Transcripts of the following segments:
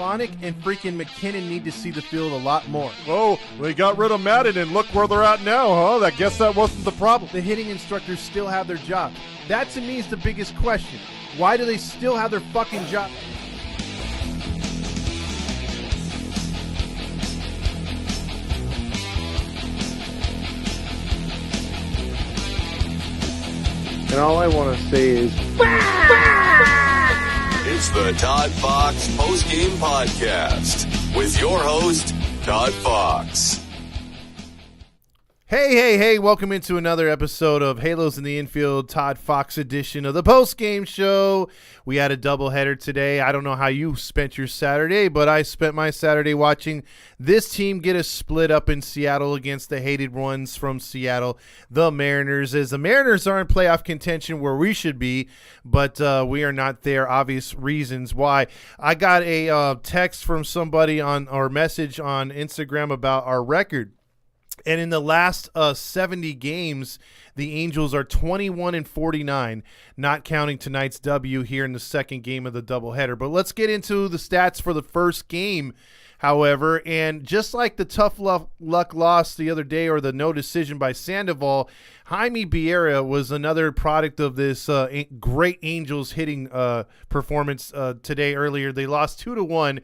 Stefanik and freaking McKinnon need to see the field a lot more. Oh, they got rid of Madden and look where they're at now, huh? I guess that wasn't the problem. The hitting instructors still have their job. That to me is the biggest question. Why do they still have their fucking job? And all I want to say is, It's the Todd Fox Postgame Podcast with your host, Todd Fox. Hey, welcome into another episode of Halos in the Infield, Todd Fox edition of the postgame show. We had a doubleheader today. I don't know how you spent your Saturday, but I spent my Saturday watching this team get a split up in Seattle against the hated ones from Seattle, the Mariners. As the Mariners are in playoff contention where we should be, but we are not there, obvious reasons why. I got a text from somebody on our message on Instagram about our record. And in the last 70 games, the Angels are 21-49, not counting tonight's W here in the second game of the doubleheader. But let's get into the stats for the first game, however. And just like the tough luck loss the other day or the no decision by Sandoval, Jaime Barría was another product of this great Angels hitting performance today earlier. They lost 2-1.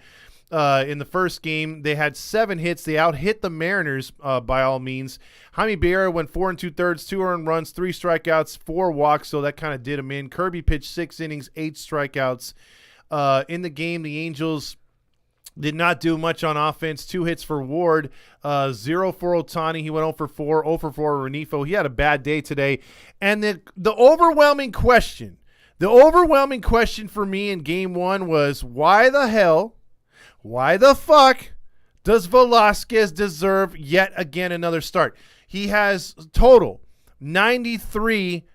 In the first game. They had 7 hits. They out-hit the Mariners by all means. Jaime Barría went 4 2/3, 2 earned runs, 3 strikeouts, 4 walks, so that kind of did him in. Kirby pitched 6 innings, 8 strikeouts. In the game, the Angels did not do much on offense. 2 hits for Ward, 0 for Ohtani. He went 0 for 4, 0 for 4 Renifo. He had a bad day today. And the overwhelming question for me in game 1 was why the fuck does Velasquez deserve yet again another start? He has total 93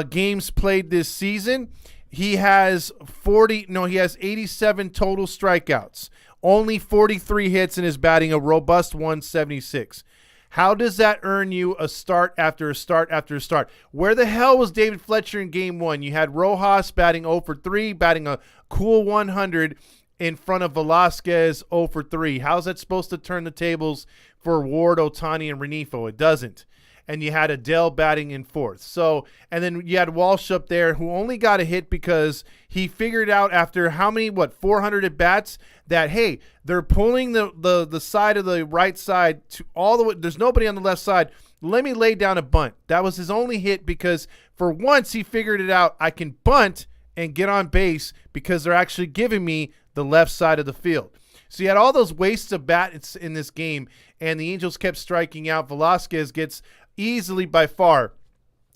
games played this season. He has 87 total strikeouts, only 43 hits, and is batting a robust 176. How does that earn you a start after a start after a start? Where the hell was David Fletcher in game 1? You had Rojas batting 0 for 3, batting a cool 100 in front of Velasquez 0 for 3. How's that supposed to turn the tables for Ward, Ohtani, and Renifo? It doesn't. And you had Adele batting in 4th. So, and then you had Walsh up there who only got a hit because he figured out after 400 at bats that, hey, they're pulling the side of the right side to all the way. There's nobody on the left side. Let me lay down a bunt. That was his only hit because for once he figured it out. I can bunt and get on base because they're actually giving me the left side of the field. So you had all those wastes of bats in this game, and the Angels kept striking out. Velasquez gets easily by far,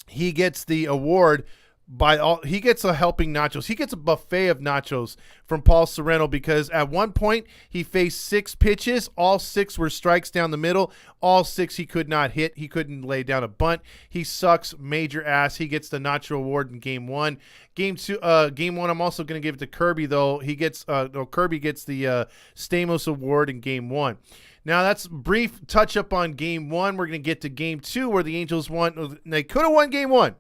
he gets the award he gets a helping nachos. He gets a buffet of nachos from Paul Sorrento because at one point he faced 6 pitches. All 6 were strikes down the middle. All 6 he could not hit. He couldn't lay down a bunt. He sucks major ass. He gets the nacho award in game 1. Game 1, I'm also going to give it to Kirby though. Kirby gets the Stamos award in game 1. Now, that's brief touch-up on Game 1. We're going to get to Game 2 where the Angels won. They could have won Game 1.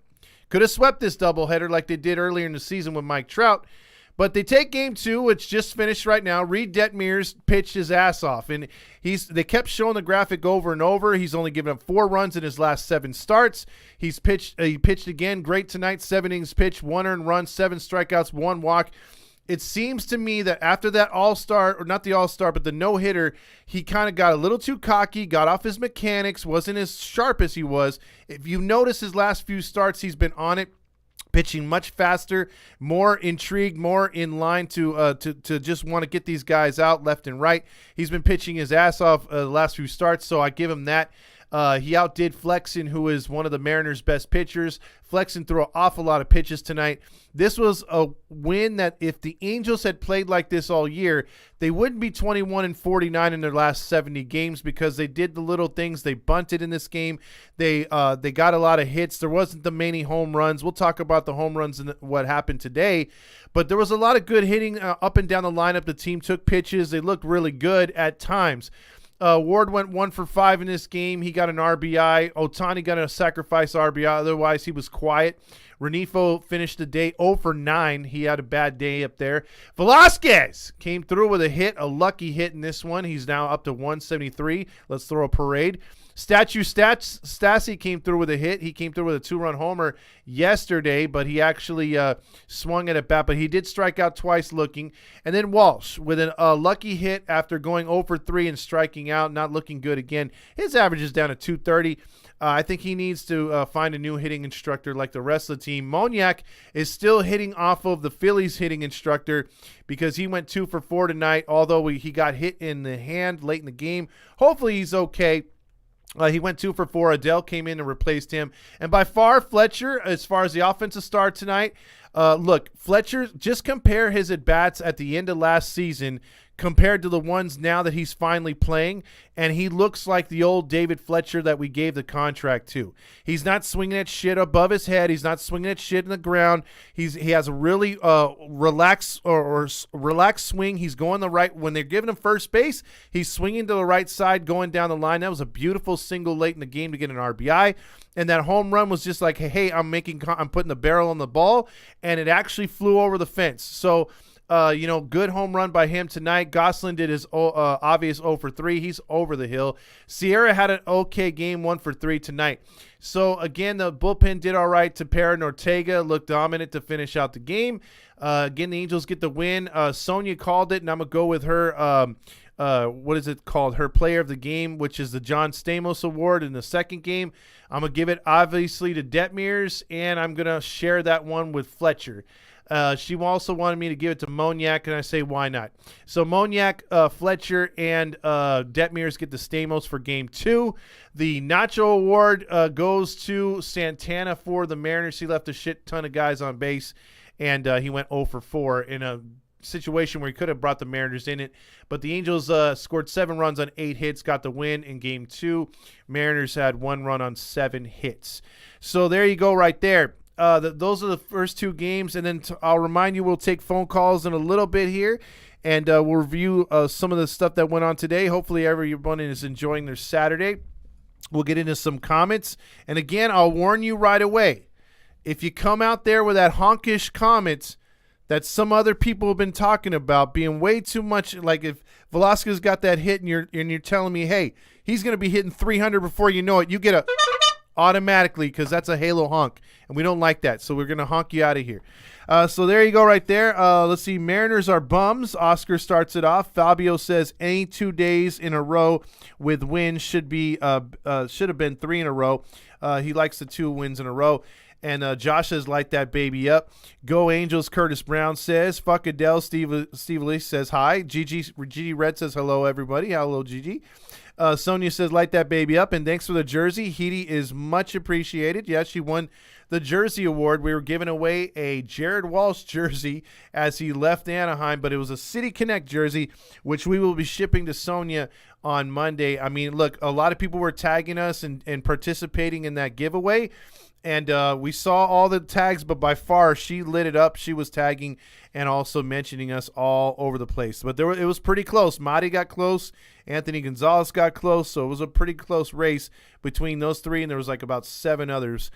Could have swept this doubleheader like they did earlier in the season with Mike Trout. But they take Game 2, which just finished right now. Reed Detmers pitched his ass off. And they kept showing the graphic over and over. He's only given up 4 runs in his last 7 starts. He pitched again. Great tonight. 7 innings pitched, 1 earned run, 7 strikeouts, 1 walk. It seems to me that after that all-star, or not the all-star, but the no-hitter, he kind of got a little too cocky, got off his mechanics, wasn't as sharp as he was. If you notice his last few starts, he's been on it, pitching much faster, more intrigued, more in line to just want to get these guys out left and right. He's been pitching his ass off the last few starts, so I give him that. He outdid Flexen, who is one of the Mariners' best pitchers. Flexen threw an awful lot of pitches tonight. This was a win that if the Angels had played like this all year, they wouldn't be 21-49 in their last 70 games because they did the little things. They bunted in this game. They got a lot of hits. There wasn't the many home runs. We'll talk about the home runs and what happened today. But there was a lot of good hitting up and down the lineup. The team took pitches. They looked really good at times. Ward went 1 for 5 in this game. He got an RBI. Ohtani got a sacrifice RBI. Otherwise, he was quiet. Renifo finished the day 0 for 9. He had a bad day up there. Velasquez came through with a hit, a lucky hit in this one. He's now up to 173. Let's throw a parade. Stassi came through with a hit. He came through with a 2-run homer yesterday, but he actually swung at bat. But he did strike out twice looking. And then Walsh with a lucky hit after going 0 for 3 and striking out, not looking good again. His average is down to 230. I think he needs to find a new hitting instructor like the rest of the team. Moniak is still hitting off of the Phillies hitting instructor because he went 2 for 4 tonight, although he got hit in the hand late in the game. Hopefully he's okay. He went 2 for 4. Adele came in and replaced him. And by far, Fletcher, as far as the offensive start tonight, look, Fletcher, just compare his at-bats at the end of last season compared to the ones now that he's finally playing, and he looks like the old David Fletcher that we gave the contract to. He's not swinging at shit above his head. He's not swinging at shit in the ground. He has a really relaxed swing. He's going the right. When they're giving him first base, he's swinging to the right side, going down the line. That was a beautiful single late in the game to get an RBI. And that home run was just like, hey, I'm putting the barrel on the ball, and it actually flew over the fence. So, good home run by him tonight. Gosselin did his obvious 0 for 3. He's over the hill. Sierra had an okay game, 1 for 3 tonight. So, again, the bullpen did all right. Tepera and Ortega looked dominant to finish out the game. Again, the Angels get the win. Sonia called it, and I'm going to go with her. What is it called? Her player of the game, which is the John Stamos Award in the second game. I'm going to give it, obviously, to Detmers, and I'm going to share that one with Fletcher. She also wanted me to give it to Moniak, and I say, why not? So Moniak, Fletcher, and Detmers get the Stamos for Game 2. The Nacho Award goes to Santana for the Mariners. He left a shit ton of guys on base, and he went 0 for 4 in a situation where he could have brought the Mariners in it. But the Angels scored 7 runs on 8 hits, got the win in Game 2. Mariners had 1 run on 7 hits. So there you go right there. Those are the first 2 games, and then I'll remind you we'll take phone calls in a little bit here, and we'll review some of the stuff that went on today. Hopefully everyone is enjoying their Saturday. We'll get into some comments, and again, I'll warn you right away. If you come out there with that honkish comments that some other people have been talking about being way too much, like if Velasquez got that hit and you're telling me, hey, he's going to be hitting 300 before you know it, you get a automatically, because that's a halo honk, and we don't like that, so we're going to honk you out of here. So there you go right there. Let's see. Mariners are bums. Oscar starts it off. Fabio says any 2 days in a row with wins should have been 3 in a row. He likes the 2 wins in a row. And Josh says, light that baby up. Go Angels, Curtis Brown says. Fuck Adele, Steve Lee says hi. Gigi Red says hello, everybody. Hello, Gigi. Sonia says, light that baby up. And thanks for the jersey. Heidi is much appreciated. Yeah, she won the jersey award. We were giving away a Jared Walsh jersey as he left Anaheim, but it was a City Connect jersey, which we will be shipping to Sonia on Monday. I mean, look, a lot of people were tagging us and participating in that giveaway. And we saw all the tags, but by far she lit it up. She was tagging and also mentioning us all over the place. But it was pretty close. Madi got close. Anthony Gonzalez got close. So it was a pretty close race between those 3, and there was like about 7 others.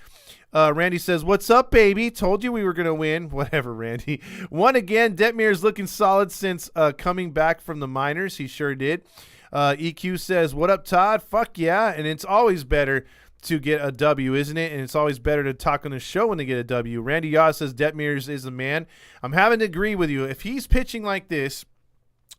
Randy says, what's up, baby? Told you we were going to win. Whatever, Randy. Won again. Detmer's looking solid since coming back from the minors. He sure did. EQ says, what up, Todd? Fuck yeah. And it's always better to get a W, isn't it? And it's always better to talk on the show when they get a W. Randy Yaw says Detmers is the man. I'm having to agree with you. If he's pitching like this,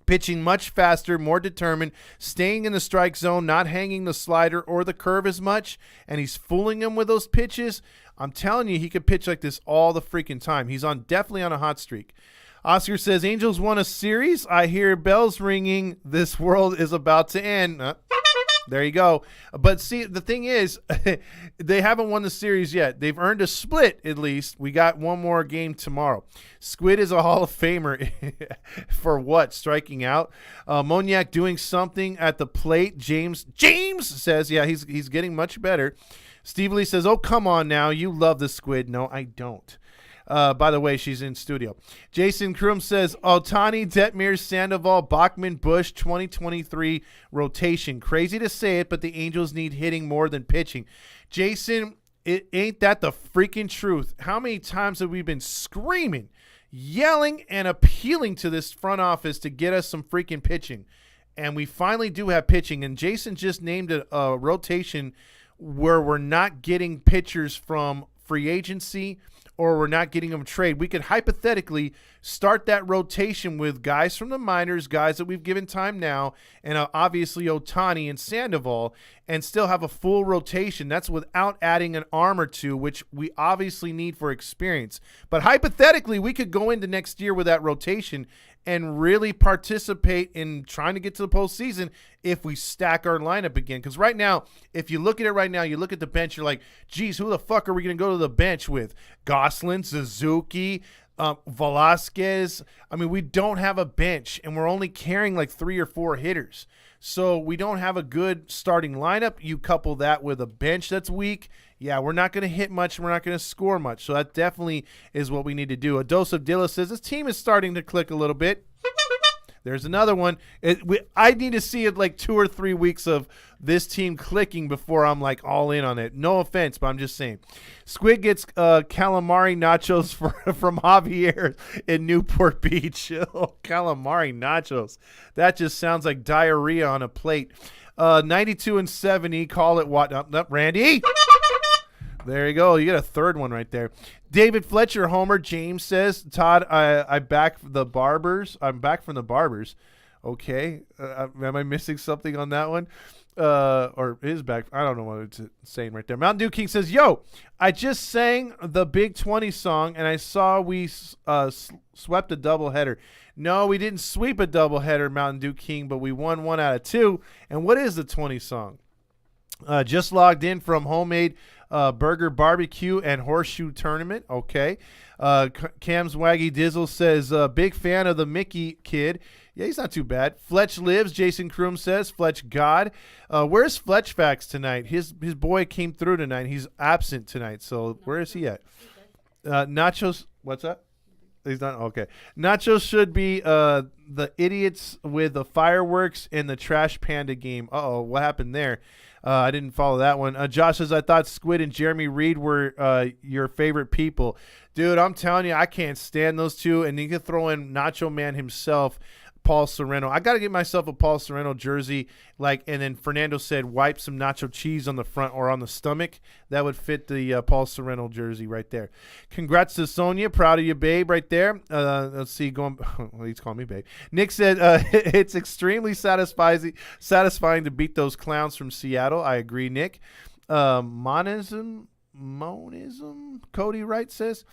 pitching much faster, more determined, staying in the strike zone, not hanging the slider or the curve as much, and he's fooling him with those pitches, I'm telling you, he could pitch like this all the freaking time. He's definitely on a hot streak. Oscar says, Angels won a series. I hear bells ringing. This world is about to end. There you go. But see, the thing is, they haven't won the series yet. They've earned a split, at least. We got one more game tomorrow. Squid is a Hall of Famer for what? Striking out? Moniak doing something at the plate. James says, yeah, he's getting much better. Steve Lee says, oh, come on now. You love the Squid. No, I don't. By the way, she's in studio. Jason Krum says, Otani, Detmers, Sandoval, Bachman, Bush, 2023 rotation. Crazy to say it, but the Angels need hitting more than pitching. Jason, ain't that the freaking truth? How many times have we been screaming, yelling, and appealing to this front office to get us some freaking pitching? And we finally do have pitching. And Jason just named a rotation where we're not getting pitchers from free agency or we're not getting them trade. We could hypothetically start that rotation with guys from the minors, guys that we've given time now, and obviously Ohtani and Sandoval, and still have a full rotation. That's without adding an arm or two, which we obviously need for experience. But hypothetically, we could go into next year with that rotation and really participate in trying to get to the postseason if we stack our lineup again. Because right now, if you look at it right now, you look at the bench, you're like, geez, who the fuck are we going to go to the bench with? Goslin, Suzuki, Velasquez. I mean, we don't have a bench, and we're only carrying like 3 or 4 hitters. So we don't have a good starting lineup. You couple that with a bench that's weak. Yeah, we're not going to hit much. We're not going to score much. So that definitely is what we need to do. A Dose of Dilla says this team is starting to click a little bit. There's another one. I need to see it like 2 or 3 weeks of this team clicking before I'm like all in on it. No offense, but I'm just saying. Squid gets calamari nachos from Javier in Newport Beach. Oh, calamari nachos. That just sounds like diarrhea on a plate. 92 and 70. Call it what? Randy? There you go. You get a third one right there. David Fletcher, Homer. James says, Todd, I'm back from the barbers. Okay. Am I missing something on that one? Or is back. I don't know what it's saying right there. Mountain Dew King says, yo, I just sang the Big 20 song, and I saw we swept a doubleheader. No, we didn't sweep a doubleheader, Mountain Dew King, but we won 1 out of 2. And what is the 20 song? Just logged in from Homemade Burger Barbecue and Horseshoe Tournament. Okay. Cam's Waggy Dizzle says, big fan of the Mickey kid. Yeah, he's not too bad. Fletch lives, Jason Kroom says. Fletch God. Where's Fletch Facts tonight? His boy came through tonight. He's absent tonight. So where is he at? Nachos. What's that? He's not. Okay. Nachos should be the idiots with the fireworks in the Trash Panda game. Uh-oh. What happened there? I didn't follow that one. Josh says, I thought Squid and Jeremy Reed were your favorite people. Dude, I'm telling you, I can't stand those two. And you can throw in Nacho Man himself, Paul Sorrento. I got to get myself a Paul Sorrento jersey. And then Fernando said, wipe some nacho cheese on the front or on the stomach. That would fit the Paul Sorrento jersey right there. Congrats to Sonia. Proud of you, babe, right there. Let's see. He's calling me babe. Nick said, it's extremely satisfying to beat those clowns from Seattle. I agree, Nick. Monism, Cody Wright says.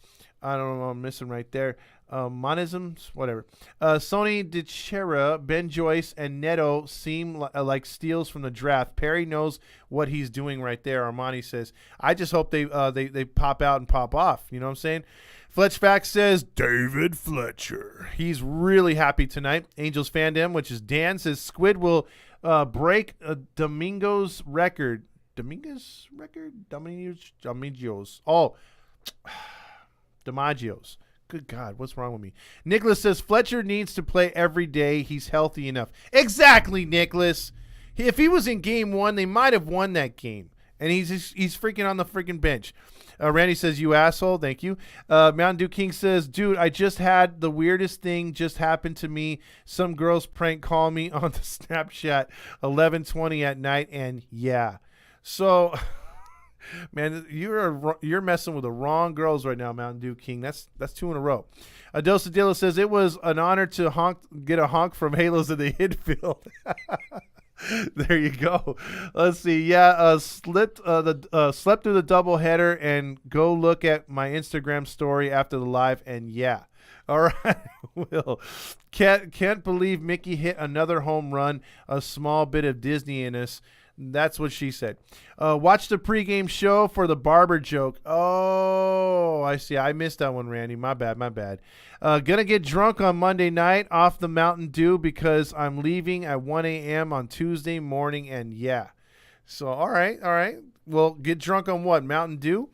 I don't know what I'm missing right there. Monisms, whatever. Sony DeChera, Ben Joyce, and Neto seem like steals from the draft. Perry knows what he's doing right there. Armani says, I just hope they pop out and pop off. You know what I'm saying? Fletch Fact says, David Fletcher. He's really happy tonight. Angels Fandom, which is Dan, says Squid will break Domingo's record. Domingo's record? Domingo's. Oh, DiMaggio's. Good God, what's wrong with me? Nicholas says Fletcher needs to play every day. He's healthy enough. Exactly, Nicholas. If he was in game 1, they might have won that game. And he's freaking on the freaking bench. Randy says, you asshole. Thank you. Mountain Dew King says, dude, I just had the weirdest thing just happen to me. Some girls prank call me on the Snapchat 11:20 at night. And yeah. So... Man, you're messing with the wrong girls right now, Mountain Dew King. That's 2 in a row. Adosa Dilla says it was an honor to get a honk from Halos in the infield. There you go. Let's see. Yeah, slept through the doubleheader and go look at my Instagram story after the live. And yeah. All right, Will. Can't believe Mickey hit another home run. A small bit of Disney in us. That's what she said. Watch the pregame show for the barber joke. Oh, I see. I missed that one, Randy. My bad. Gonna get drunk on Monday night off the Mountain Dew because I'm leaving at 1 a.m. on Tuesday morning, and yeah. So, all right. Well, get drunk on what? Mountain Dew?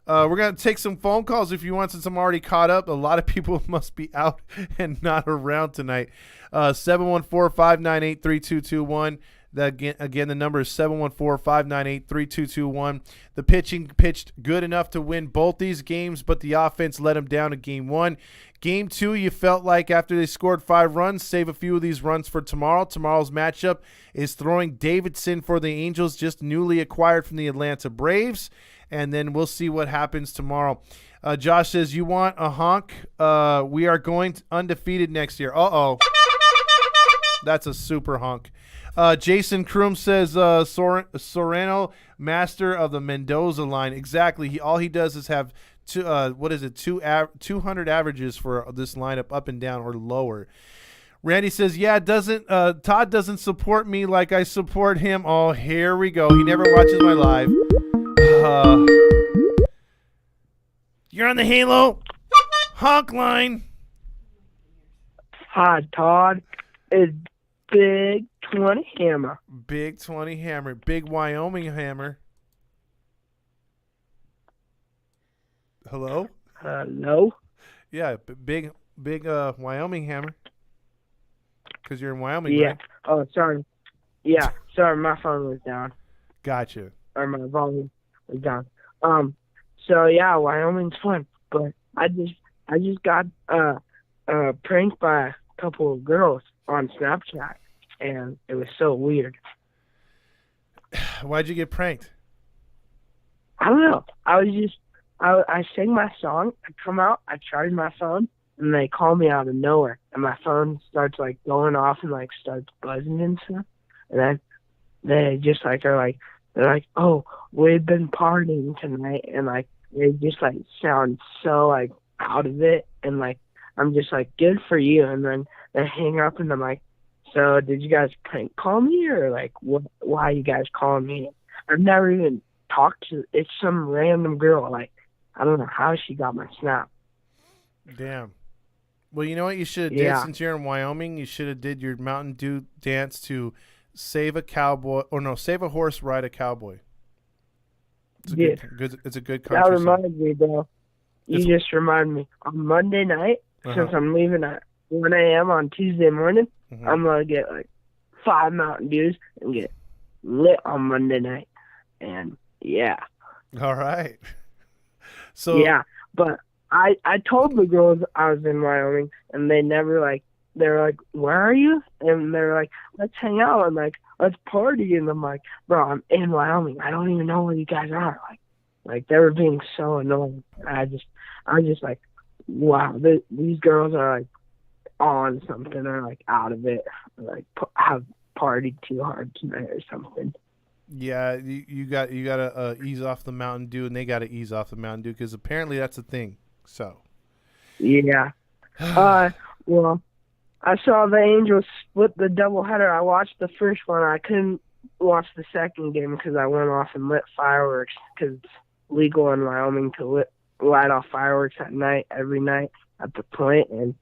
We're going to take some phone calls if you want, since I'm already caught up. A lot of people must be out and not around tonight. 714-598-3221. Again, the number is 714-598-3221. The pitching pitched good enough to win both these games, but the offense let them down in Game 1. Game 2, you felt like after they scored 5 runs, save a few of these runs for tomorrow. Tomorrow's matchup is throwing Davidson for the Angels, just newly acquired from the Atlanta Braves, and then we'll see what happens tomorrow. Josh says, you want a honk? We are going undefeated next year. Uh-oh. That's a super honk. Jason Kroom says Sorano, master of the Mendoza line. Exactly. All he does is have 200 averages for this lineup, up and down or lower. Randy says, yeah, Todd doesn't support me like I support him. Oh, here we go. He never watches my live. You're on the Halo honk line. Hi, Todd. It's Big 20 Hammer. Big 20 Hammer. Big Wyoming Hammer. Hello? Hello? Yeah, big Wyoming Hammer. Because you're in Wyoming, Yeah. right? Oh, sorry. Yeah, sorry, my phone was down. Gotcha. Or my volume was down. So yeah, Wyoming's fun. But I just got pranked by a couple of girls on Snapchat, and it was so weird. Why'd you get pranked? I don't know. I sing my song, I come out, I charge my phone, and they call me out of nowhere, and my phone starts like going off and like starts buzzing and stuff. And then they just like they're like, oh, we've been partying tonight, and like they just like sound so like out of it, and like I'm just like, good for you. And then they hang up, and I'm like, so did you guys prank call me, or like why are you guys calling me? I've never even talked to, it's some random girl, like I don't know how she got my Snap. Damn. Well, you know what you should have did since you're in Wyoming? You should have did your Mountain Dew dance to save a horse, ride a cowboy. It's a good country That reminds me, bro. You just reminded me. On Monday night, since I'm leaving at 1 a.m. on Tuesday morning, I'm going to get like 5 Mountain Dews and get lit on Monday night. And yeah. All right. So yeah, but I told the girls I was in Wyoming, and they never like, they were like, where are you? And they were like, let's hang out and like, let's party. And I'm like, bro, I'm in Wyoming. I don't even know where you guys are. Like they were being so annoying. I was just like, wow, these girls are like on something, or like out of it, or like have partied too hard tonight or something. Yeah, you got to ease off the Mountain Dew, and they got to ease off the Mountain Dew, because apparently that's a thing. So yeah. Well, I saw the Angels split the doubleheader. I watched the first one. I couldn't watch the second game because I went off and lit fireworks, because it's legal in Wyoming to light off fireworks at night, every night at the point. And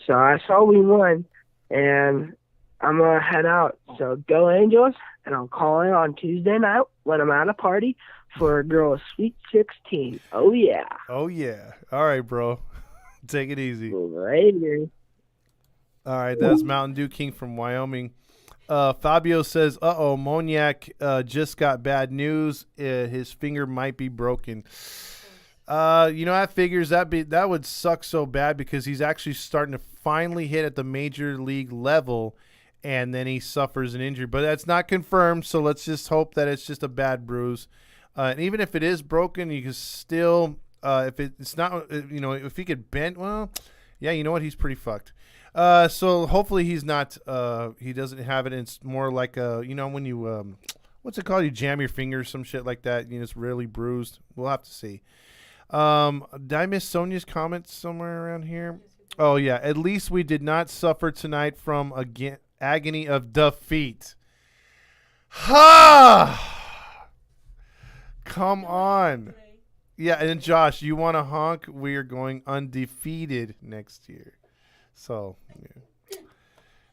so I saw we won, and I'm going to head out. So go Angels, and I'll call in on Tuesday night when I'm at a party for a girl's Sweet 16. Oh, yeah. Oh, yeah. All right, bro. Take it easy. Later. All right, that's Mountain Dew King from Wyoming. Fabio says, Moniak just got bad news. His finger might be broken. That figures that would suck so bad, because he's actually starting to finally hit at the major league level, and then he suffers an injury. But that's not confirmed, so let's just hope that it's just a bad bruise. And even if it is broken, you can still, if it's not, if he could bend, well, yeah, you know what? He's pretty fucked. So hopefully he's not, he doesn't have it. It's more like, when you, what's it called? You jam your finger, some shit like that. It's really bruised. We'll have to see. Did I miss Sonia's comments somewhere around here? Oh yeah. At least we did not suffer tonight from agony of defeat. Ha! Come on. Yeah. And Josh, you want to honk? We are going undefeated next year. So, yeah.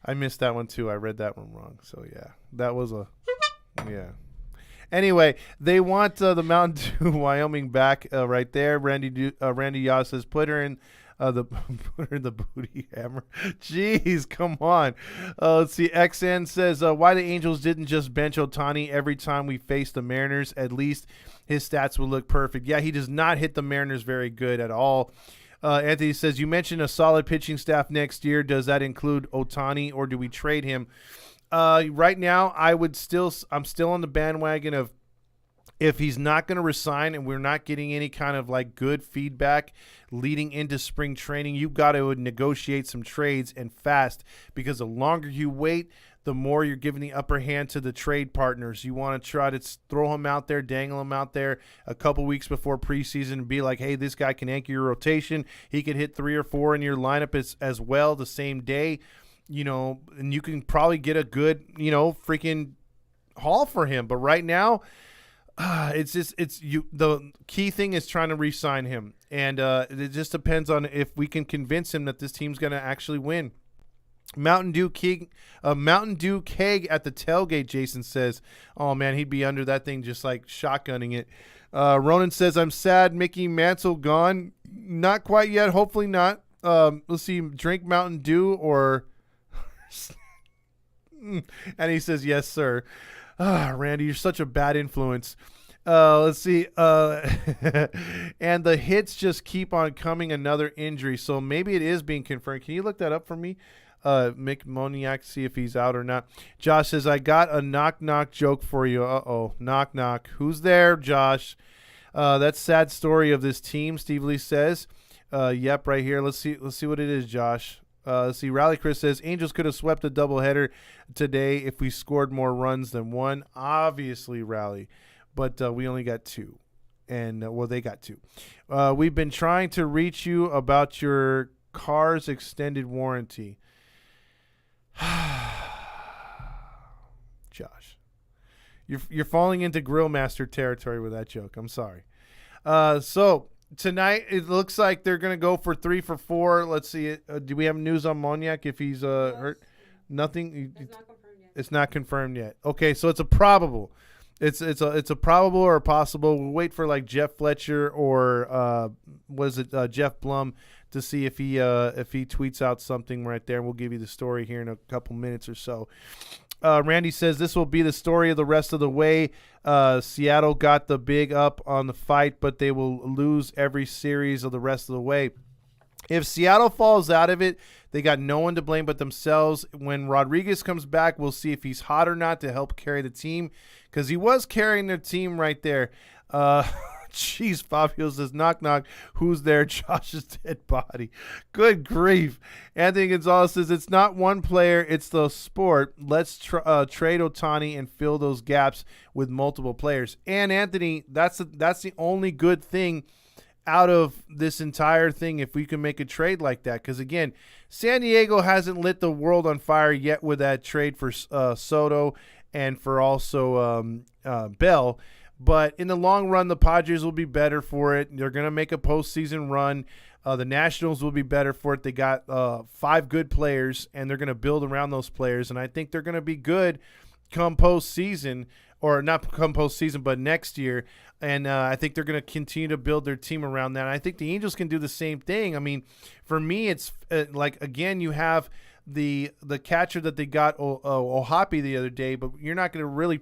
I missed that one too. I read that one wrong. So, yeah. That was yeah. Anyway, they want the Mountain Dew Wyoming back right there. Randy Yaw says, put her in The the booty hammer. Jeez, come on. Let's see. XN says why the Angels didn't just bench Ohtani every time we face the Mariners. At least his stats would look perfect. Yeah, he does not hit the Mariners very good at all. Anthony says, you mentioned a solid pitching staff next year. Does that include Ohtani, or do we trade him? Right now, I'm still on the bandwagon of, if he's not going to resign and we're not getting any kind of like good feedback leading into spring training, you've got to negotiate some trades and fast, because the longer you wait, the more you're giving the upper hand to the trade partners. You want to try to throw him out there, dangle him out there a couple weeks before preseason and be like, hey, this guy can anchor your rotation. He could hit 3 or 4 in your lineup as well the same day, and you can probably get a good, freaking haul for him. But right now, the key thing is trying to re-sign him, and it just depends on if we can convince him that this team's going to actually win. Mountain Dew keg at the tailgate, Jason says. Oh man, he'd be under that thing just like shotgunning it. Ronan says, I'm sad Mickey Mantle gone. Not quite yet, hopefully not. Let's see, drink Mountain Dew or and he says, yes sir. Randy, you're such a bad influence. Let's see. And the hits just keep on coming. Another injury. So maybe it is being confirmed. Can you look that up for me? Mick Moniak, see if he's out or not. Josh says, I got a knock-knock joke for you. Uh-oh. Knock-knock. Who's there, Josh? That's sad story of this team, Steve Lee says. Yep, right here. Let's see what it is, Josh. Let's see. Rally Chris says, Angels could have swept a doubleheader today if we scored more runs than one. Obviously, Rally. But we only got 2. And, they got 2. We've been trying to reach you about your car's extended warranty. Josh, you're falling into Grill Master territory with that joke. I'm sorry. So tonight it looks like they're going to go for 3 for 4. Let's see. Do we have news on Moniak if he's hurt? Nothing. It's not confirmed yet. It's not confirmed yet. Okay, so it's a probable. It's a probable or a possible. We'll wait for like Jeff Fletcher or Jeff Blum to see if he tweets out something right there. We'll give you the story here in a couple minutes or so. Randy says this will be the story of the rest of the way. Seattle got the big up on the fight, but they will lose every series of the rest of the way. If Seattle falls out of it, they got no one to blame but themselves. When Rodriguez comes back, we'll see if he's hot or not to help carry the team, because he was carrying their team right there. Jeez, Fabio says, knock, knock. Who's there? Josh's dead body. Good grief. Anthony Gonzalez says, it's not one player, it's the sport. Let's trade Ohtani and fill those gaps with multiple players. And, Anthony, that's the only good thing out of this entire thing if we can make a trade like that. Because, again, San Diego hasn't lit the world on fire yet with that trade for Soto and for also Bell. But in the long run, the Padres will be better for it. They're going to make a postseason run. The Nationals will be better for it. They got 5 good players, and they're going to build around those players. And I think they're going to be good come postseason, or not come postseason, but next year. And I think they're going to continue to build their team around that. And I think the Angels can do the same thing. I mean, for me, it's like, again, you have the catcher that they got, Ohapi, the other day, but you're not going to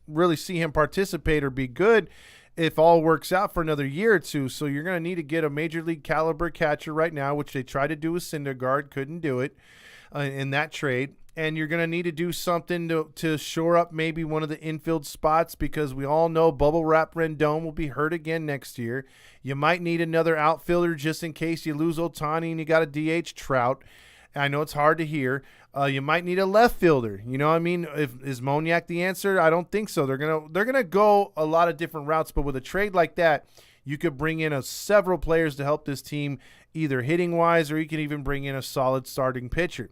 really see him participate or be good if all works out for another year or two. So you're going to need to get a major league caliber catcher right now, which they tried to do with Syndergaard, couldn't do it in that trade. And you're going to need to do something to shore up maybe one of the infield spots, because we all know Bubble Wrap Rendon will be hurt again next year. You might need another outfielder just in case you lose Ohtani and you got a DH Trout. I know it's hard to hear. You might need a left fielder. You know what I mean? Is Moniak the answer? I don't think so. They're gonna go a lot of different routes, but with a trade like that, you could bring in several players to help this team, either hitting wise, or you can even bring in a solid starting pitcher.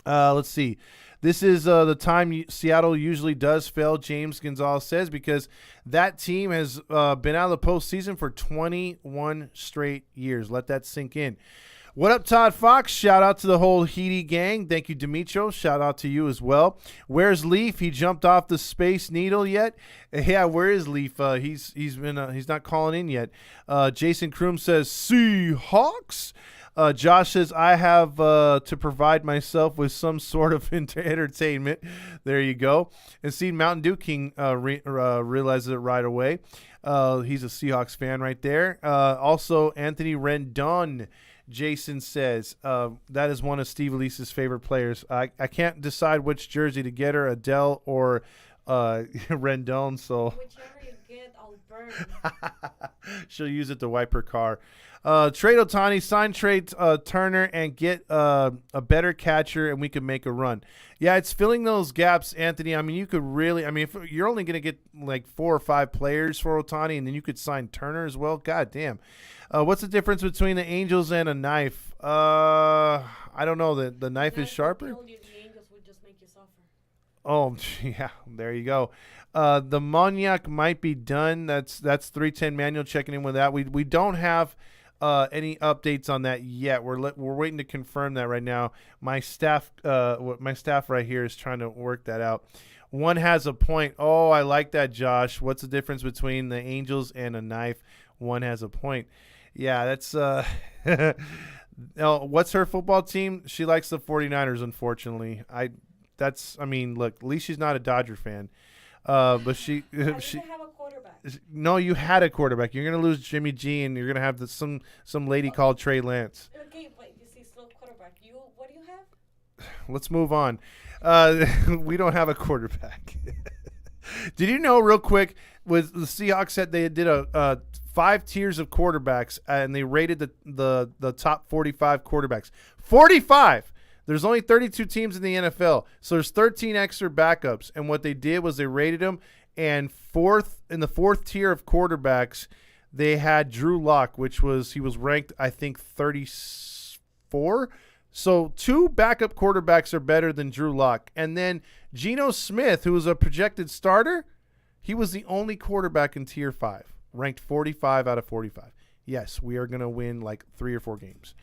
Let's see. This is the time Seattle usually does fail, James Gonzalez says, because that team has been out of the postseason for 21 straight years. Let that sink in. What up, Todd Fox? Shout out to the whole Heedy gang. Thank you, Demetro. Shout out to you as well. Where's Leaf? He jumped off the Space Needle yet? Yeah, where is Leaf? He's not calling in yet. Jason Kroom says Seahawks. Josh says, I have to provide myself with some sort of entertainment. There you go. And see, Mountain Dew King realizes it right away. He's a Seahawks fan right there. Also, Anthony Rendon, Jason says, that is one of Steve Elise's favorite players. I can't decide which jersey to get her, Adele or Rendon. So whichever you get, I'll burn. she'll use it to wipe her car. Trade Otani, sign trade Turner, and get a better catcher, and we can make a run. Yeah, it's filling those gaps, Anthony. I mean, you could really – I mean, if you're only going to get like 4 or 5 players for Otani, and then you could sign Turner as well. God damn. What's the difference between the Angels and a knife? I don't know. The knife is sharper? The Angels would just make you suffer. Oh, yeah, there you go. The Mognac might be done. That's 310 Manual checking in with that. We don't have – any updates on that yet? We're waiting to confirm that right now. My staff right here is trying to work that out. One has a point. Oh, I like that, Josh. What's the difference between the Angels and a knife? One has a point. Yeah, that's what's her football team? She likes the 49ers, unfortunately. Look, at least she's not a Dodger fan. But she Have a quarterback. No, you had a quarterback. You're gonna lose Jimmy G, and you're gonna have some lady called Trey Lance. Okay, but you see, still quarterback. What do you have? Let's move on. We don't have a quarterback. Did you know, real quick, with the Seahawks said they did a 5 tiers of quarterbacks, and they rated the top 45 quarterbacks. 45. There's only 32 teams in the NFL, so there's 13 extra backups. And what they did was they rated them, and in the fourth tier of quarterbacks, they had Drew Lock, he was ranked, I think, 34. So 2 backup quarterbacks are better than Drew Lock. And then Geno Smith, who was a projected starter, he was the only quarterback in tier 5, ranked 45 out of 45. Yes, we are going to win like 3 or 4 games.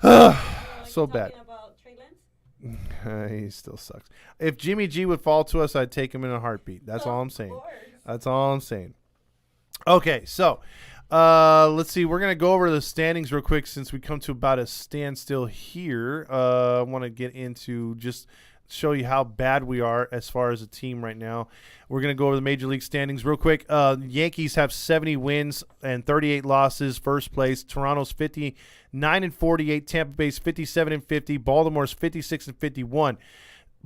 So bad. About Trey Lance? He still sucks. If Jimmy G would fall to us, I'd take him in a heartbeat. That's all I'm saying. That's all I'm saying. Okay, so let's see. We're going to go over the standings real quick since we come to about a standstill here. I want to get into just show you how bad we are as far as a team right now. We're going to go over the Major League standings real quick. Yankees have 70 wins and 38 losses, first place. Toronto's 59 and 48. Tampa Bay's 57 and 50. Baltimore's 56 and 51.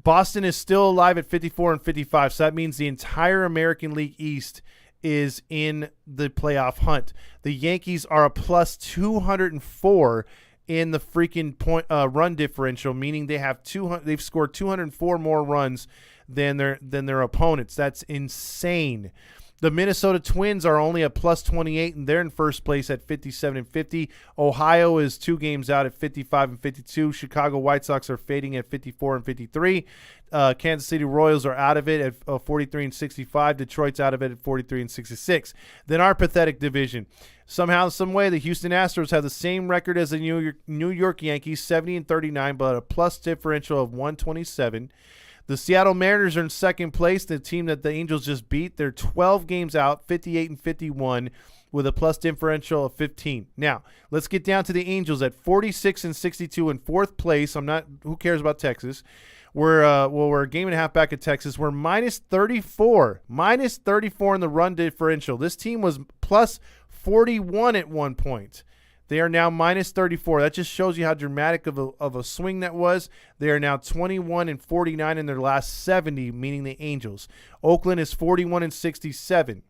Boston is still alive at 54 and 55. So that means the entire American League East is in the playoff hunt. The Yankees are a plus 204 in the freaking point run differential, meaning they've scored 204 more runs than their opponents. That's insane. The Minnesota Twins are only a plus 28, and they're in first place at 57 and 50. Ohio is 2 games out at 55 and 52. Chicago White Sox are fading at 54 and 53. Kansas City Royals are out of it at 43 and 65. Detroit's out of it at 43 and 66. Then our pathetic division. Somehow, some way, the Houston Astros have the same record as the New York Yankees, 70 and 39, but a plus differential of 127. The Seattle Mariners are in second place, the team that the Angels just beat. They're 12 games out, 58 and 51, with a plus differential of 15. Now, let's get down to the Angels at 46 and 62 in fourth place. Who cares about Texas? We're a game and a half back at Texas. We're minus 34 in the run differential. This team was plus 41 at one point. They are now minus 34. That just shows you how dramatic of a swing that was. They are now 21 and 49 in their last 70, meaning the Angels. Oakland is 41 and 67.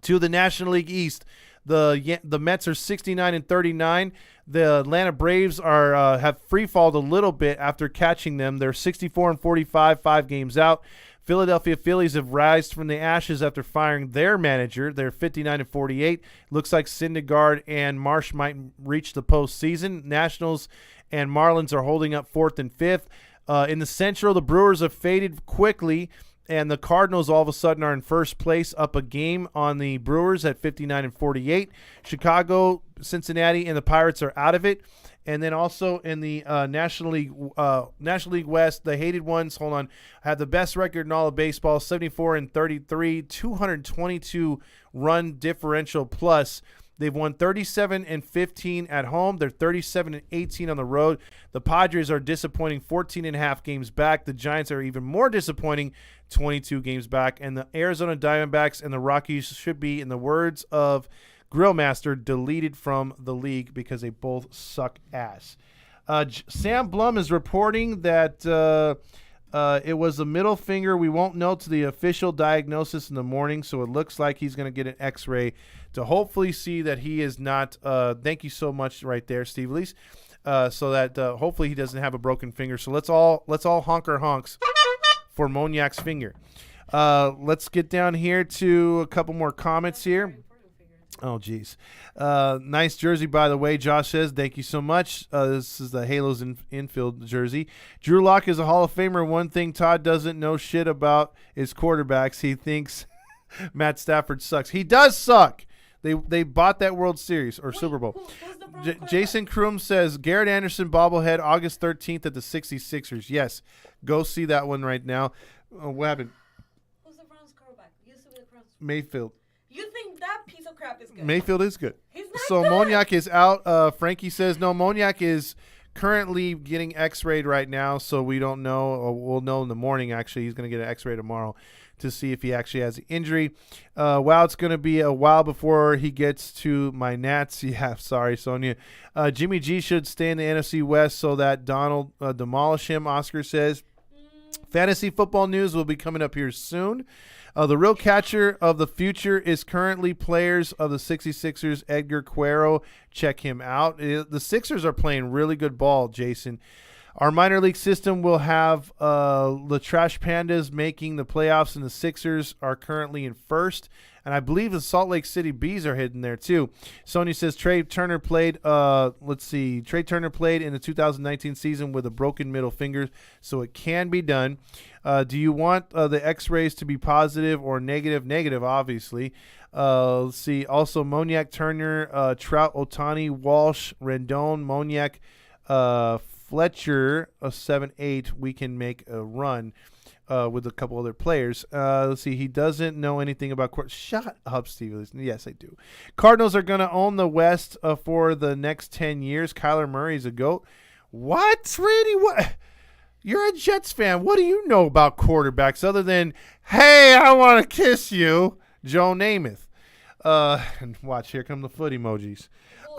To the National League East, the Mets are 69 and 39. The Atlanta Braves have free-falled a little bit after catching them. They're 64 and 45, 5 games out. Philadelphia Phillies have risen from the ashes after firing their manager. They're 59 and 48. Looks like Syndergaard and Marsh might reach the postseason. Nationals and Marlins are holding up 4th and 5th. In the Central, the Brewers have faded quickly, and the Cardinals all of a sudden are in first place, up a game on the Brewers at 59 and 48. Chicago, Cincinnati, and the Pirates are out of it. And then also in the National League West, the hated ones, have the best record in all of baseball, 74 and 33, 222 run differential plus. They've won 37-15 at home. They're 37-18 on the road. The Padres are disappointing, 14.5 games back. The Giants are even more disappointing, 22 games back. And the Arizona Diamondbacks and the Rockies should be, in the words of Grillmaster, deleted from the league because they both suck ass. Sam Blum is reporting that it was a middle finger. We won't know to the official diagnosis in the morning, so it looks like he's going to get an X-ray to hopefully see that he is not. Thank you so much right there, Steve Leese. So that hopefully he doesn't have a broken finger. So let's all honk our honks for Moniak's finger. Let's get down here to a couple more comments here. Oh, geez. Nice jersey, by the way. Josh says, thank you so much. This is the Halos infield jersey. Drew Lock is a Hall of Famer. One thing Todd doesn't know shit about is quarterbacks. He thinks Matt Stafford sucks. He does suck. They bought that World Series or Super Bowl. Jason Kroom says, Garrett Anderson bobblehead August 13th at the 66ers. Yes, go see that one right now. What happened? Who's the Browns quarterback? Used to be the Browns. Mayfield. You think that piece of crap is good? Mayfield is good. He's not So good. Moniak is out. Frankie says, no, Moniak is currently getting X-rayed right now, so we don't know. Or we'll know in the morning, actually. He's going to get an X-ray tomorrow to see if he actually has the injury. Wow, it's going to be a while before he gets to my Nats. Yeah, sorry, Sonia. Jimmy G should stay in the NFC West so that Donald demolish him, Oscar says. Fantasy football news will be coming up here soon. The real catcher of the future is currently players of the 66ers, Edgar Cuero. Check him out. The Sixers are playing really good ball, Jason. Our minor league system will have the Trash Pandas making the playoffs, and the Sixers are currently in first. And I believe the Salt Lake City Bees are hidden there too. Sony says Trey Turner played. Trey Turner played in the 2019 season with a broken middle finger, so it can be done. Do you want the X-rays to be positive or negative? Negative, obviously. Let's see. Also, Moniak, Turner, Trout, Otani, Walsh, Rendon, Moniak, Fletcher, a 7-8. We can make a run with a couple other players. Let's see. He doesn't know anything about Shut up, Steve. Yes, I do. Cardinals are going to own the West for the next 10 years. Kyler Murray's a GOAT. What, Randy? What? You're a Jets fan. What do you know about quarterbacks other than, hey, I want to kiss you, Joe Namath? And watch, here come the foot emojis.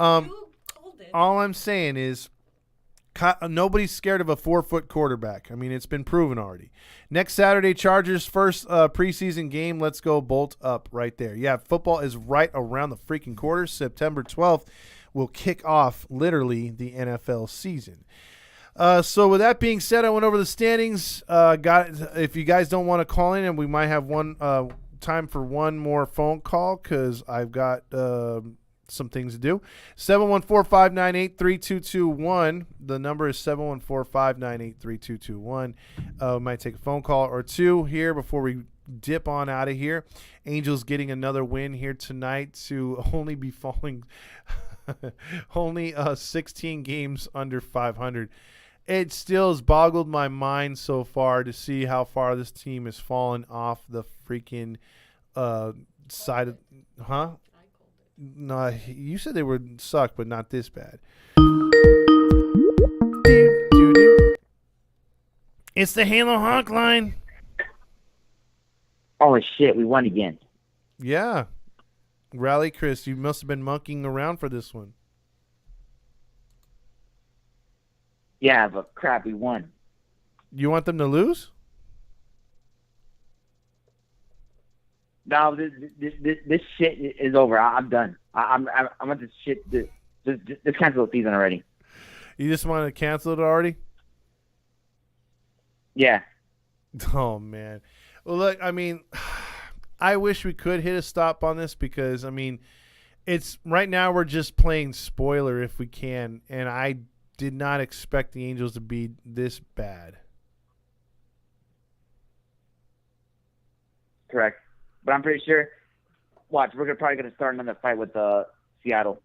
Well, you called it. All I'm saying is nobody's scared of a 4-foot quarterback. I mean, it's been proven already. Next Saturday, Chargers' first preseason game. Let's go bolt up right there. Yeah, football is right around the freaking corner. September 12th will kick off literally the NFL season. So with that being said, I went over the standings. If you guys don't want to call in, and we might have one time for one more phone call because I've got some things to do. 714-598-3221. The number is 714-598-3221. We might take a phone call or two here before we dip on out of here. Angels getting another win here tonight to only be falling only 16 games under 500. It still has boggled my mind so far to see how far this team has fallen off the freaking side of, huh? No, you said they would suck, but not this bad. It's the Halo Honk line. Oh shit, we won again. Yeah. Rally, Chris, you must have been monkeying around for this one. Yeah, but crap, we won. You want them to lose? No, this shit is over. I'm done. I'm on this shit. Just cancel the season already. You just want to cancel it already? Yeah. Oh, man. Well, look, I mean, I wish we could hit a stop on this because, I mean, it's right now we're just playing spoiler if we can, and I did not expect the Angels to be this bad. Correct. But I'm pretty sure, watch, we're probably going to start another fight with Seattle.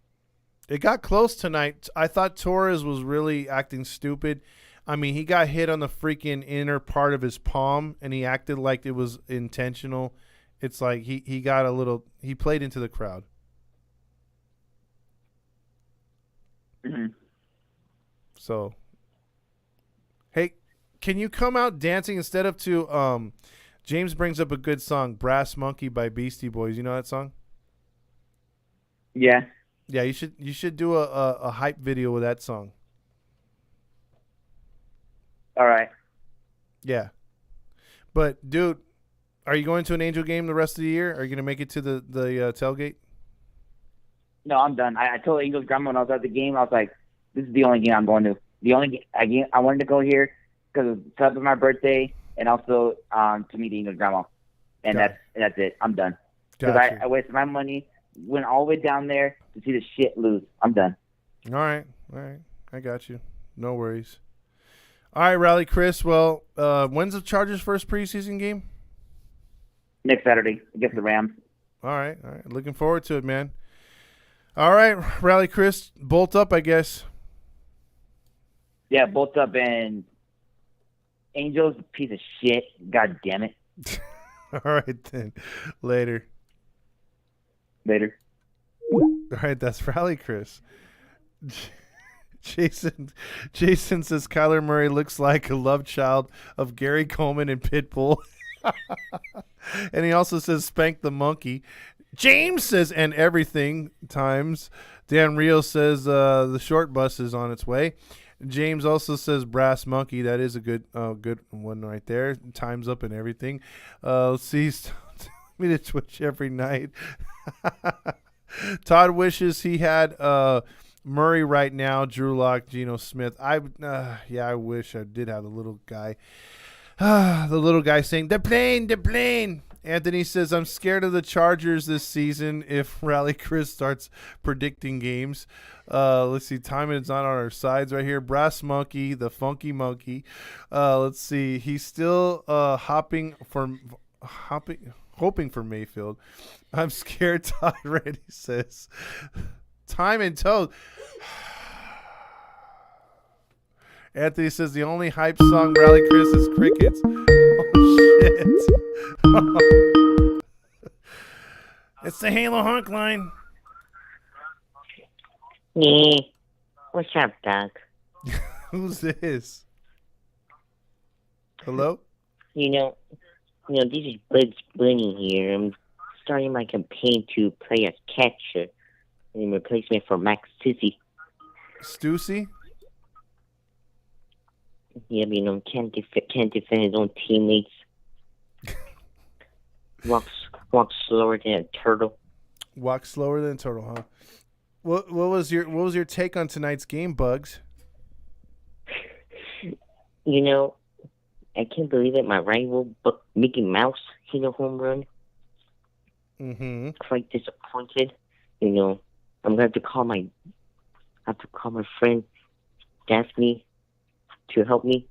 It got close tonight. I thought Torres was really acting stupid. I mean, he got hit on the freaking inner part of his palm, and he acted like it was intentional. It's like he got a little – he played into the crowd. Mm-hmm. So, hey, can you come out dancing instead of to James brings up a good song, Brass Monkey by Beastie Boys. You know that song? Yeah. Yeah, you should do a hype video with that song. All right. Yeah. But dude, are you going to an Angel game the rest of the year? Are you going to make it to the tailgate? No, I'm done. I told Angel's grandma when I was at the game, I was like, this is the only game I'm going to. The only game I wanted to go here because it's celebrating my birthday and also to meet Angel's grandma. And that's it. I'm done. Because Gotcha. I wasted my money, went all the way down there to see the shit lose. I'm done. All right. I got you. No worries. All right, Rally Chris. Well, when's the Chargers' first preseason game? Next Saturday against the Rams. All right. Looking forward to it, man. All right, Rally Chris. Bolt up, I guess. Yeah, bolt up and Angel's a piece of shit. God damn it. All right, then. Later. Later. All right, that's Rally Chris. Jason says Kyler Murray looks like a love child of Gary Coleman and Pitbull. And he also says spank the monkey. James says and everything times. Dan Rios says the short bus is on its way. James also says brass monkey. That is a good one right there. Time's up and everything. Let's see. Me to Twitch every night. Todd wishes he had Murray right now, Drew Lock, Geno Smith. I wish I did have the little guy. The little guy saying, the plane. Anthony says, I'm scared of the Chargers this season if Rally Chris starts predicting games. Let's see. Timon is not on our sides right here. Brass Monkey, the Funky Monkey. Let's see. He's still hoping for Mayfield. I'm scared, Todd Randy says. Time and Toad. Anthony says the only hype song Rally Chris is Crickets. Oh, shit. It's the Halo Hunk line. Hey, what's up, Doc? Who's this? Hello? You know, this is Bugs Bunny here. I'm starting my campaign to play as catcher in replacement for Max Sissy. Stussy? Yeah, can't defend his own teammates. Walks slower than a turtle. Walk slower than a turtle, huh? What was your take on tonight's game, Bugs? I can't believe it. My rival, Mickey Mouse, hit a home run. Mm-hmm. Quite disappointed. I'm gonna have to call my friend Daphne to help me.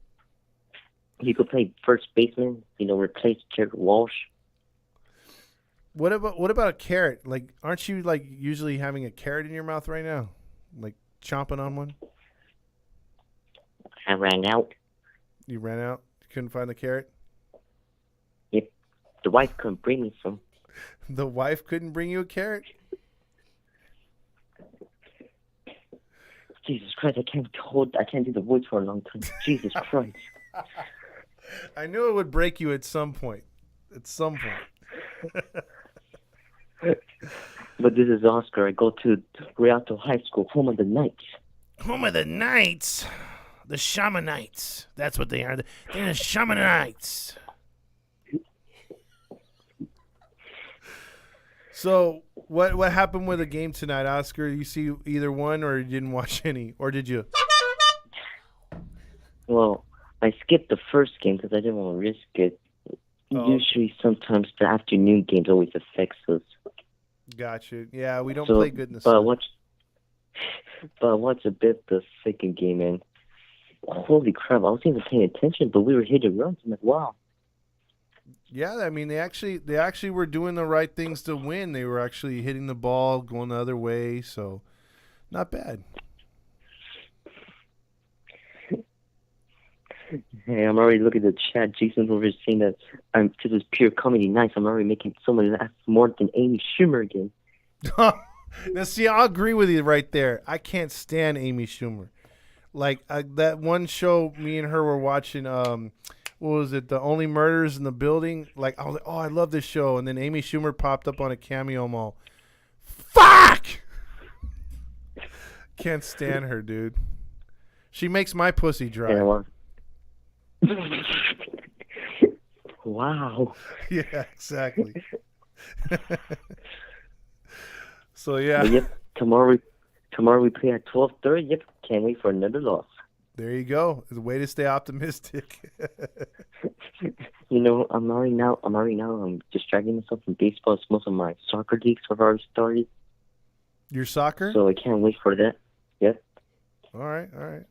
He could play first baseman. Replace Jared Walsh. What about a carrot? Like, aren't you like usually having a carrot in your mouth right now, like chomping on one? I ran out. You ran out. You couldn't find the carrot. Yep. The wife couldn't bring me some. The wife couldn't bring you a carrot? Jesus Christ! I can't do the voice for a long time. Jesus Christ! I knew it would break you at some point. At some point. But this is Oscar. I go to Rialto High School, home of the Knights. Home of the Knights. The Shamanites. That's what they are. They're the Shamanites. So, what happened with the game tonight, Oscar? You see either one, or you didn't watch any? Or did you? Well, I skipped the first game because I didn't want to risk it. Usually, sometimes the afternoon games always affects us. Gotcha. Yeah, we don't play good in the sun. But I watched a bit the second game, and holy crap, I wasn't even paying attention, but we were hitting runs. I'm like, wow. Yeah, I mean, they actually were doing the right things to win. They were actually hitting the ball, going the other way, so not bad. Hey, I'm already looking at the chat. Jason's over here saying that this is pure comedy nights. I'm already making someone laugh more than Amy Schumer again. Now, see, I'll agree with you right there. I can't stand Amy Schumer. Like that one show, me and her were watching. What was it? The Only Murders in the Building. Like I was like, oh, I love this show. And then Amy Schumer popped up on a cameo. I'm all, fuck. Can't stand her, dude. She makes my pussy dry. Yeah, wow. Yeah, exactly. So yeah. But yep. Tomorrow we play at 12:30. Yep. Can't wait for another loss. There you go. It's a way to stay optimistic. I'm already now. I'm distracting myself from baseball. Most of my soccer leagues have already started. Your soccer? So I can't wait for that. Yep. All right.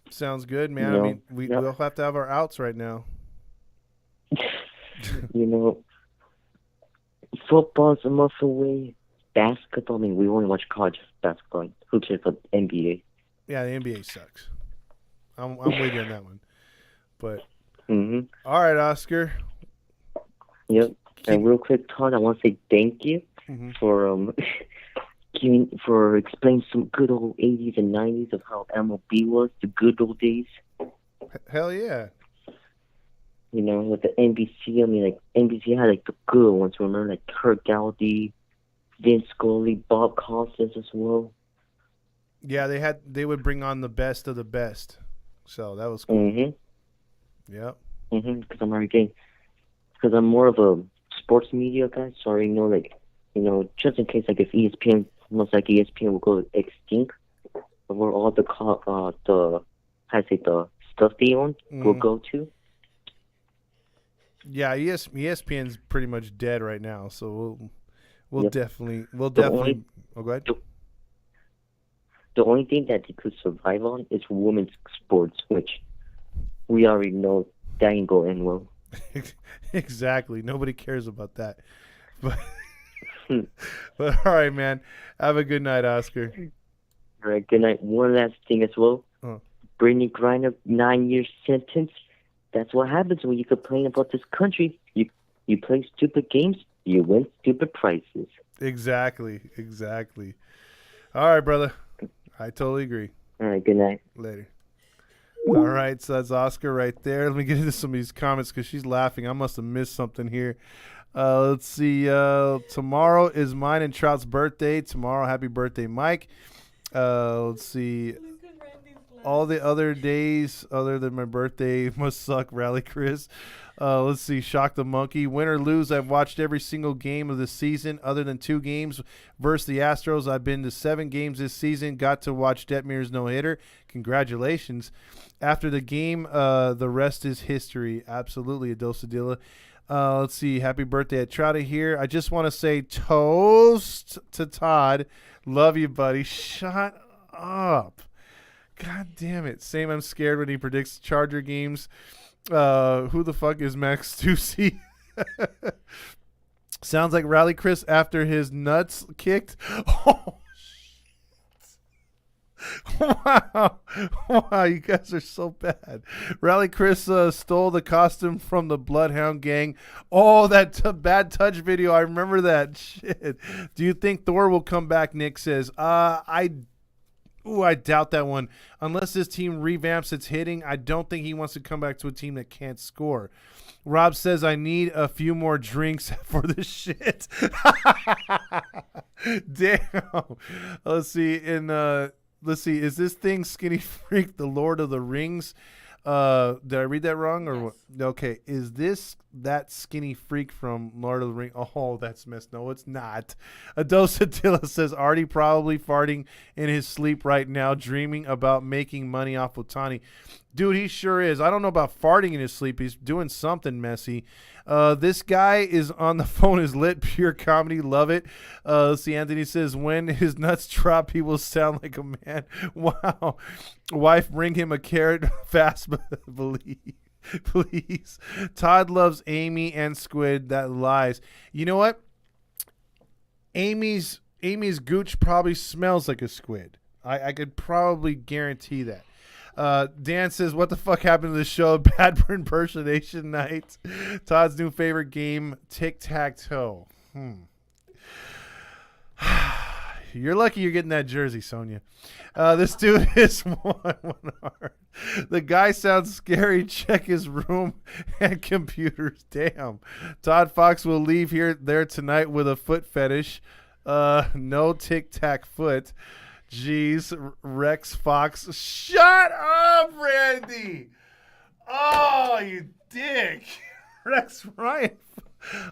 Sounds good, man. I mean, we'll have to have our outs right now. Football's a month away. Basketball, I mean, we only watch college basketball. Who cares for NBA? Yeah, the NBA sucks. I'm with you on that one. But all right, Oscar. Yep. And real quick, Todd, I want to say thank you for for explaining some good old 80s and 90s of how MLB was, the good old days. Hell yeah. With the NBC, I mean, like, NBC had, like, the good ones. Remember, like, Kurt Gowdy, Vince Scully, Bob Costas as well. Yeah, they would bring on the best of the best. So that was cool. Yep. Because I'm more of a sports media guy, so I already know, like, just in case, like, if ESPN, most like ESPN will go extinct, where all the stuff they own will go to. Yeah, ESPN's pretty much dead right now, so we'll definitely. Oh, go ahead. The only thing that they could survive on is women's sports, which we already know that ain't going to end well. Exactly. Nobody cares about that. But all right, man. Have a good night, Oscar. All right, good night. One last thing as well. Brittany Griner, 9-year sentence. That's what happens when you complain about this country. You play stupid games, you win stupid prizes. Exactly. All right, brother. I totally agree. All right, good night. Later. All right, so that's Oscar right there. Let me get into some of these comments because she's laughing. I must have missed something here. Let's see. Tomorrow is mine and Trout's birthday. Tomorrow, happy birthday, Mike. Let's see. All the other days other than my birthday must suck, Rally Chris. Let's see. Shock the Monkey. Win or lose, I've watched every single game of the season other than 2 games versus the Astros. I've been to 7 games this season. Got to watch Detmer's no-hitter. Congratulations. After the game, the rest is history. Absolutely, Adosadilla. Let's see. Happy birthday at Trouty here. I just want to say toast to Todd. Love you, buddy. Shut up. God damn it. Same, I'm scared when he predicts Charger games. Who the fuck is Max Stussy? Sounds like Rally Chris after his nuts kicked. Oh, shit. Wow, you guys are so bad. Rally Chris stole the costume from the Bloodhound Gang. Oh, that bad touch video. I remember that. Shit. Do you think Thor will come back, Nick says. I doubt that one. Unless this team revamps its hitting, I don't think he wants to come back to a team that can't score. Rob says, I need a few more drinks for this shit. Damn. Let's see. Is this thing Skinny Freak, the Lord of the Rings? Did I read that wrong? Or what? Okay. Is this that Skinny Freak from Lord of the Rings? Oh, that's messed. No, it's not. Adosadilla says Artie probably farting in his sleep right now, dreaming about making money off Otani. Dude, he sure is. I don't know about farting in his sleep. He's doing something messy. This guy is on the phone is lit. Pure comedy. Love it. See, Anthony says, when his nuts drop, he will sound like a man. Wow. Wife, bring him a carrot fast, please. Todd loves Amy and Squid. That lies. You know what? Amy's gooch probably smells like a squid. I could probably guarantee that. Dan says, what the fuck happened to the show? Bad for impersonation night. Todd's new favorite game, tic-tac-toe. You're lucky you're getting that jersey, Sonia. This dude is one hard. The guy sounds scary. Check his room and computers. Damn. Todd Fox will leave there tonight with a foot fetish. No tic-tac foot. Jeez. Rex Fox. Shut up, Randy. Oh, you dick. Rex Ryan.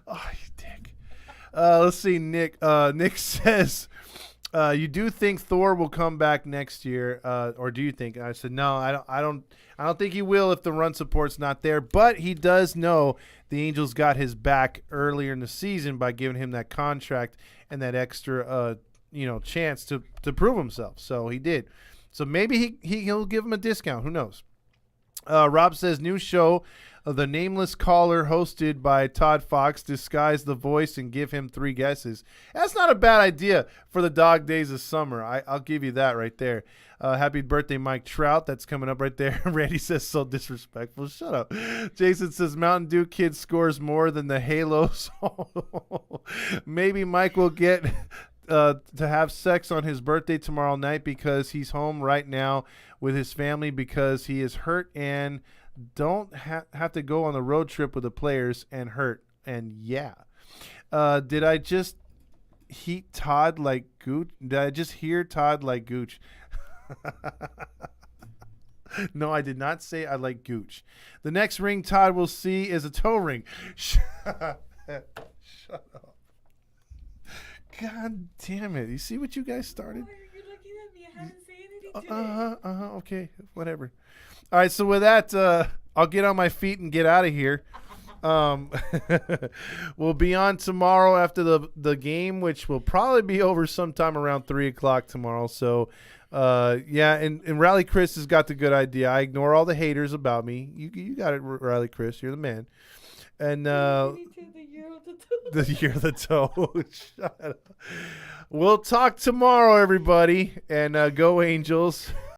Oh, you dick. Let's see, Nick. Nick says, you do think Thor will come back next year, or do you think? I said no. I don't think he will if the run support's not there. But he does know the Angels got his back earlier in the season by giving him that contract and that extra, chance to prove himself. So he did. So maybe he'll give him a discount. Who knows? Rob says new show. The Nameless Caller, hosted by Todd Fox, disguise the voice and give him 3 guesses. That's not a bad idea for the dog days of summer. I'll give you that right there. Happy birthday, Mike Trout. That's coming up right there. Randy says, so disrespectful. Shut up. Jason says, Mountain Dew Kid scores more than the Halos. Maybe Mike will get to have sex on his birthday tomorrow night because he's home right now with his family because he is hurt and don't have to go on the road trip with the players and hurt. And yeah. Did I just heat Todd like Gooch? Did I just hear Todd like Gooch? No, I did not say I like Gooch. The next ring Todd will see is a toe ring. Shut up. God damn it. You see what you guys started? You're looking at me. I haven't said anything today. Okay. Whatever. All right, so with that, I'll get on my feet and get out of here. We'll be on tomorrow after the game, which will probably be over sometime around 3 o'clock tomorrow. So, and Rally Chris has got the good idea. I ignore all the haters about me. You got it, Rally Chris. You're the man. And the year of the toe. the year of the toe. Shut up. We'll talk tomorrow, everybody, and go Angels.